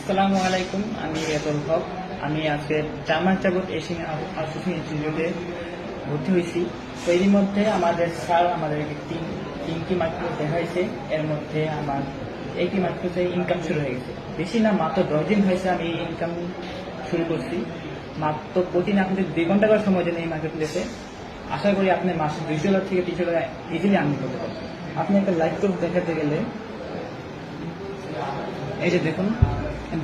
আসসালামু আলাইকুম, আমি রেজল হক। আমি আজকে 4 মাস যাবৎ এশিয়ান আউটসোর্সিং ইনস্টিটিউটে ভর্তি হয়েছি। তো এরই মধ্যে আমাদের স্যার আমাদেরকে তিনটি মাইক্রোজ দেখাইছে। এর মধ্যে আমার একটি মাইক্রোজে ইনকাম শুরু হয়ে গেছে। বেশি না, মাত্র 10 দিন হয়েছে আমি ইনকাম শুরু করছি। মাত্র প্রতিদিন আপনাদের 2 ঘন্টা করে সময় দেন এই মার্কেট প্লেসে। আশা করি আপনি মাসে $200 থেকে $300 ইজিলি আর্নিং করতে পারবেন। আপনি একটা লাইভ কোর্স দেখাতে গেলে এই যে দেখুন,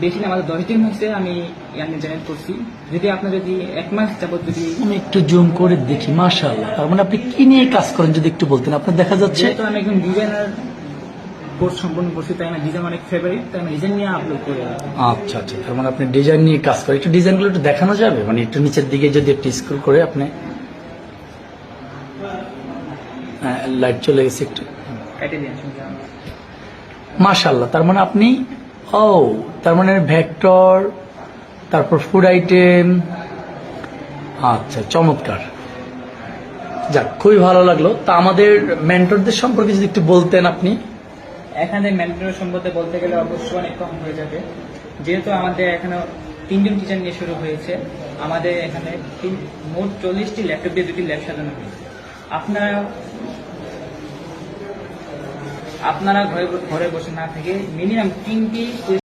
বেশি না, আমাদের 10 দিন হয়েছে আমি ইয়ার্নে জয়েন করছি। যদি আপনার যদি 1 মাস যাবত যদি আমি একটু জুম করে দেখি, মাশাআল্লাহ। তার মানে আপনি কি নিয়ে কাজ করেন যদি একটু বলতেন। আপনার দেখা যাচ্ছে যেহেতু আমি একজন ডিজাইনার কোর্স সম্পন্ন করছি, তাই আমার ডিজাইন অনেক ফেভারিট, তাই আমি ডিজাইন নিয়ে আপলোড করে রাখি। আচ্ছা আচ্ছা, তার মানে আপনি ডিজাইন নিয়ে কাজ করেন। একটু ডিজাইনগুলো একটু দেখানো যাবে, মানে একটু নিচের দিকে যদি একটু স্ক্রল করে আপনি, লাইট চলে গেছে একটু, কেটে দিয়ে আসুন। মাশাআল্লাহ। তার মানে আপনি তার মানে ভেক্টর, তারপর ফুড আইটেম, আচ্ছা চমৎকার। যাক, খুবই ভালো লাগলো। তা আমাদের মেন্টরদের সম্পর্কে যদি একটু বলতেন আপনি। এখানে মেন্টর সম্বন্ধে বলতে গেলে অবশ্যই অনেক কম হয়ে যাবে, যেহেতু আমাদের এখানে 3জন টিচার নিয়ে শুরু হয়েছে। আমাদের এখানে মোট 40টি ল্যাপটপ দিয়ে 2টি ল্যাব সাজানো হয়েছে। আপনারা ঘরে বসে না থেকে মিনিমাম 3টি